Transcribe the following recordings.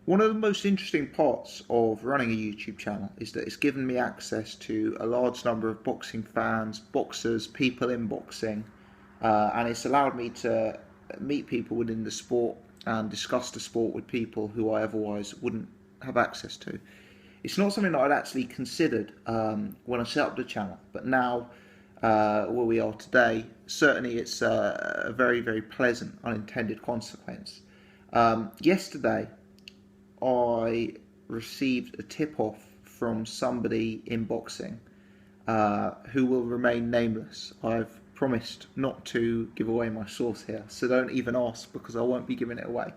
One of the most interesting parts of running a YouTube channel is that it's given me access to a large number of boxing fans, boxers, people in boxing, and it's allowed me to meet people within the sport and discuss the sport with people who I otherwise wouldn't have access to. It's not something that I'd actually considered when I set up the channel, but now where we are today, certainly it's a very, very pleasant unintended consequence. Yesterday, I received a tip-off from somebody in boxing who will remain nameless. I've promised not to give away my source here, so don't even ask because I won't be giving it away.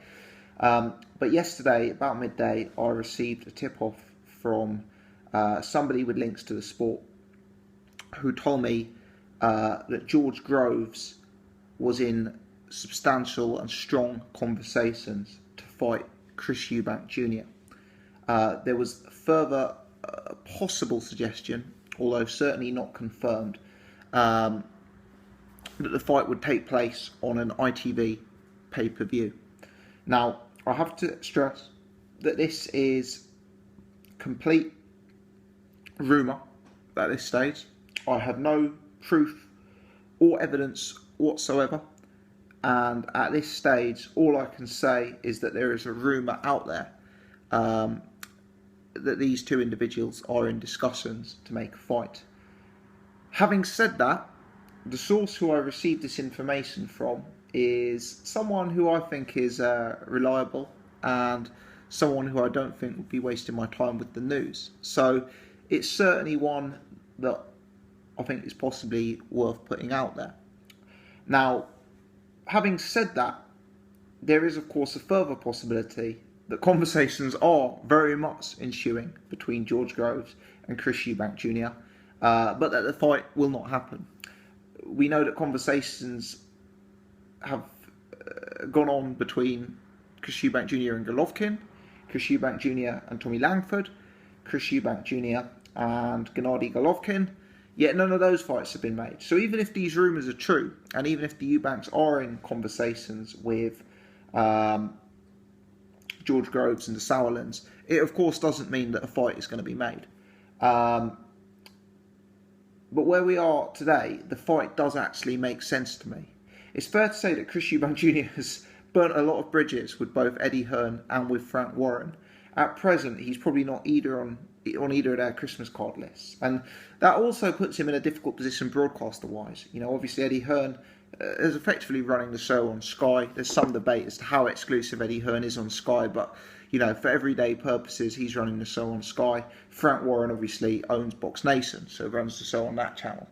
But yesterday, about midday, I received a tip-off from somebody with links to the sport who told me that George Groves was in substantial and strong conversations to fight Chris Eubank Jr. There was further possible suggestion, although certainly not confirmed, that the fight would take place on an ITV Pay Per View. Now, I have to stress that this is complete rumour at this stage. I have no proof or evidence whatsoever, and at this stage all I can say is that there is a rumour out there that these two individuals are in discussions to make a fight. Having said that, the source who I received this information from is someone who I think is reliable and someone who I don't think would be wasting my time with the news. So it's certainly one that I think is possibly worth putting out there. Now, having said that, there is of course a further possibility that conversations are very much ensuing between George Groves and Chris Eubank Jr., but that the fight will not happen. We know that conversations have gone on between Chris Eubank Jr. and Golovkin, Chris Eubank Jr. and Tommy Langford, Chris Eubank Jr. and Gennady Golovkin, yet none of those fights have been made. So even if these rumours are true, and even if the Eubanks are in conversations with George Groves and the Sauerlands, it of course doesn't mean that a fight is going to be made. But where we are today, the fight does actually make sense to me. It's fair to say that Chris Eubank Jr. has burnt a lot of bridges with both Eddie Hearn and with Frank Warren. At present, he's probably not on either of their Christmas card lists. And that also puts him in a difficult position broadcaster-wise. You know, obviously Eddie Hearn is effectively running the show on Sky. There's some debate as to how exclusive Eddie Hearn is on Sky, but, you know, for everyday purposes, he's running the show on Sky. Frank Warren obviously owns Box Nation, so runs the show on that channel.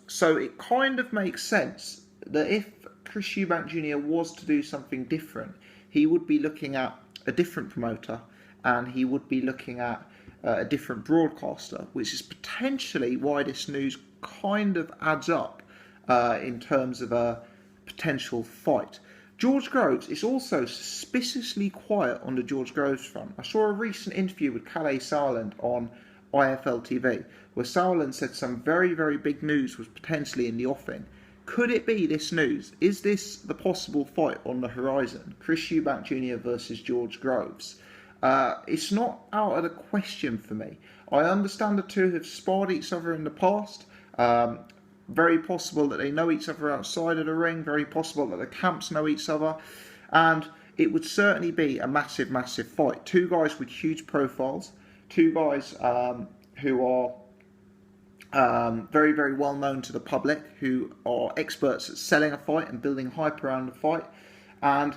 So it kind of makes sense that if Chris Eubank Jr. was to do something different, he would be looking at a different promoter and he would be looking at a different broadcaster, which is potentially why this news kind of adds up in terms of a potential fight. George Groves is also suspiciously quiet on the George Groves front. I saw a recent interview with Calais Sauerland on IFL TV where Sauerland said some very, very big news was potentially in the offing. Could it be this news? Is this the possible fight on the horizon? Chris Eubank Jr. versus George Groves. It's not out of the question for me. I understand the two have sparred each other in the past. Very possible that they know each other outside of the ring. Very possible that the camps know each other. And it would certainly be a massive, massive fight. Two guys with huge profiles. Two guys who are very, very well known to the public, who are experts at selling a fight and building hype around the fight. And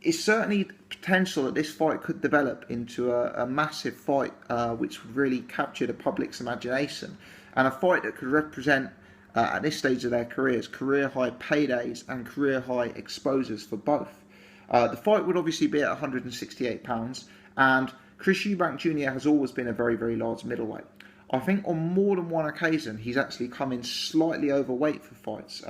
it's certainly potential that this fight could develop into a massive fight which would really capture the public's imagination, and a fight that could represent at this stage of their careers career high paydays and career high exposures for both. The fight would obviously be at £168, and Chris Eubank Jr. has always been a very, very large middleweight. I think on more than one occasion he's actually come in slightly overweight for fights.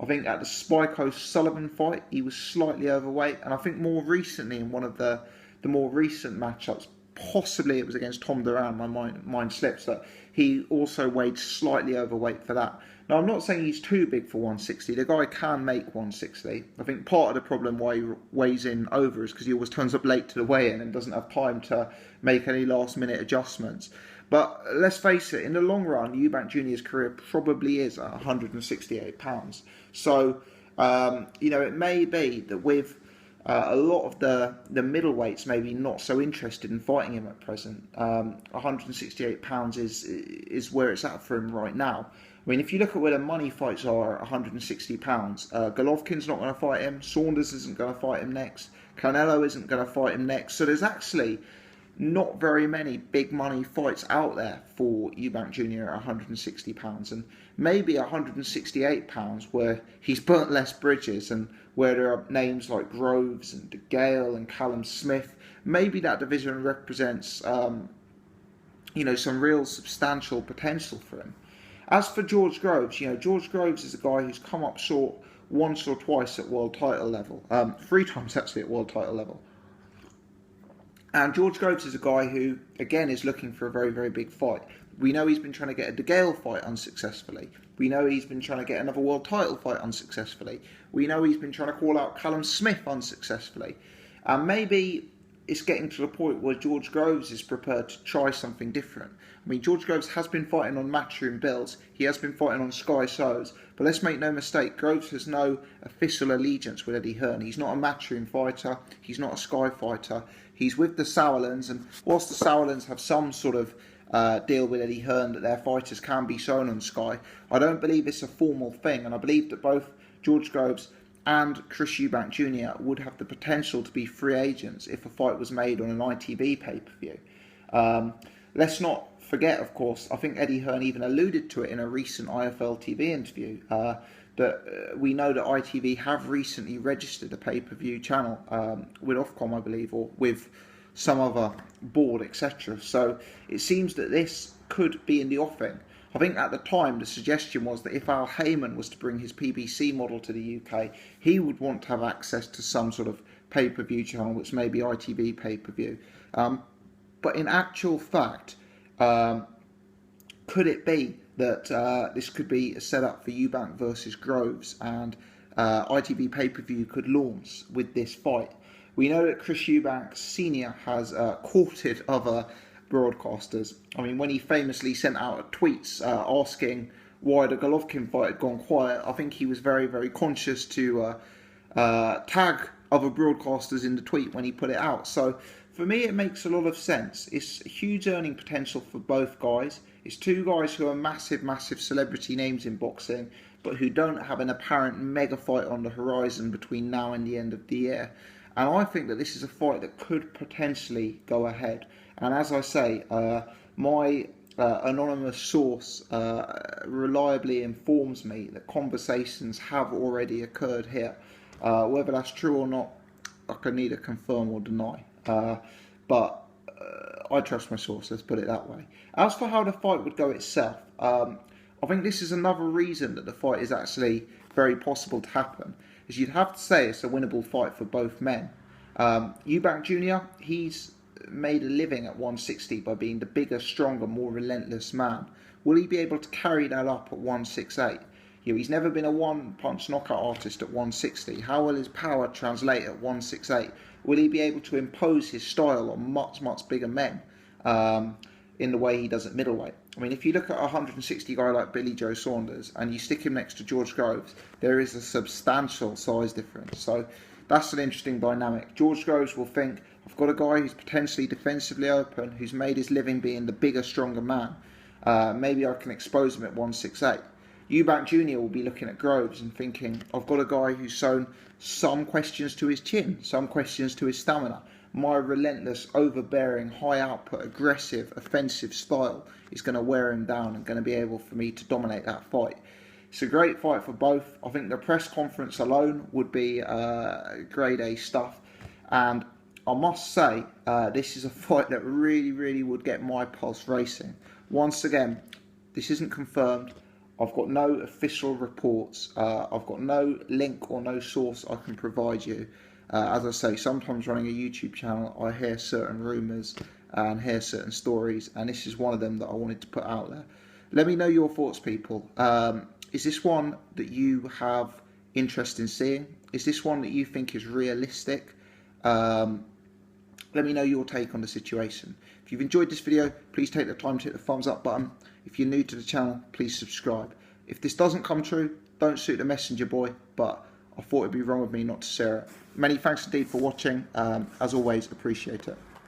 I think at the Spyco Sullivan fight he was slightly overweight, and I think more recently in one of the more recent matchups, possibly it was against Tom Duran, my mind slips, that he also weighed slightly overweight for that. Now, I'm not saying he's too big for 160. The guy can make 160. I think part of the problem why he weighs in over is because he always turns up late to the weigh-in and doesn't have time to make any last-minute adjustments. But let's face it, in the long run, Eubank Jr.'s career probably is at £168. So, it may be that with a lot of the middleweights maybe not so interested in fighting him at present. £168 is where it's at for him right now. I mean, if you look at where the money fights are at £160, Golovkin's not going to fight him, Saunders isn't going to fight him next, Canelo isn't going to fight him next, so there's actually not very many big money fights out there for Eubank Jr. at £160, and maybe £168 where he's burnt less bridges and where there are names like Groves and DeGale and Callum Smith. Maybe that division represents some real substantial potential for him. As for George Groves, George Groves is a guy who's come up short once or twice at world title level, 3 times actually at world title level. And George Groves is a guy who, again, is looking for a very, very big fight. We know he's been trying to get a DeGale fight unsuccessfully. We know he's been trying to get another world title fight unsuccessfully. We know he's been trying to call out Callum Smith unsuccessfully. And maybe it's getting to the point where George Groves is prepared to try something different. I mean, George Groves has been fighting on Matchroom bills. He has been fighting on Sky Shows. But let's make no mistake, Groves has no official allegiance with Eddie Hearn. He's not a Matchroom fighter. He's not a Sky fighter. He's with the Sauerlands. And whilst the Sauerlands have some sort of deal with Eddie Hearn that their fighters can be shown on Sky, I don't believe it's a formal thing. And I believe that both George Groves and Chris Eubank Jr. would have the potential to be free agents if a fight was made on an ITV Pay Per View. Let's not forget, of course, I think Eddie Hearn even alluded to it in a recent IFL TV interview, that we know that ITV have recently registered a pay-per-view channel with Ofcom, I believe, or with some other board, etc. So it seems that this could be in the offing. I think at the time the suggestion was that if Al Heyman was to bring his PBC model to the UK, he would want to have access to some sort of pay-per-view channel, which may be ITV pay-per-view. But in actual fact, could it be that this could be a setup for Eubank versus Groves, and ITV pay-per-view could launch with this fight? We know that Chris Eubank Sr. has courted other broadcasters. I mean, when he famously sent out tweets asking why the Golovkin fight had gone quiet, I think he was very, very conscious to tag other broadcasters in the tweet when he put it out. So for me, it makes a lot of sense. It's huge earning potential for both guys. It's two guys who are massive, massive celebrity names in boxing, but who don't have an apparent mega fight on the horizon between now and the end of the year. And I think that this is a fight that could potentially go ahead. And as I say, my anonymous source reliably informs me that conversations have already occurred here. Whether that's true or not, I can neither confirm or deny. But I trust my source, let's put it that way. As for how the fight would go itself, I think this is another reason that the fight is actually very possible to happen, is you'd have to say it's a winnable fight for both men. Eubank Jr., he's made a living at 160 by being the bigger, stronger, more relentless man. Will he be able to carry that up at 168? He's never been a one-punch knockout artist at 160. How will his power translate at 168? Will he be able to impose his style on much, much bigger men in the way he does at middleweight? I mean, if you look at a 160 guy like Billy Joe Saunders and you stick him next to George Groves, there is a substantial size difference. So that's an interesting dynamic. George Groves will think, I've got a guy who's potentially defensively open, who's made his living being the bigger, stronger man. Maybe I can expose him at 168. Eubank Jr. will be looking at Groves and thinking, I've got a guy who's shown some questions to his chin, some questions to his stamina. My relentless, overbearing, high output, aggressive, offensive style is going to wear him down and going to be able for me to dominate that fight. It's a great fight for both. I think the press conference alone would be grade A stuff. And I must say, this is a fight that really, really would get my pulse racing. Once again, this isn't confirmed. I've got no official reports. I've got no link or no source I can provide you. As I say, sometimes running a YouTube channel, I hear certain rumours and hear certain stories, and this is one of them that I wanted to put out there. Let me know your thoughts, people. Is this one that you have interest in seeing? Is this one that you think is realistic? Let me know your take on the situation. If you've enjoyed this video, please take the time to hit the thumbs up button. If you're new to the channel, please subscribe. If this doesn't come true, don't shoot the messenger boy, but I thought it'd be wrong of me not to share it. Many thanks indeed for watching. As always, appreciate it.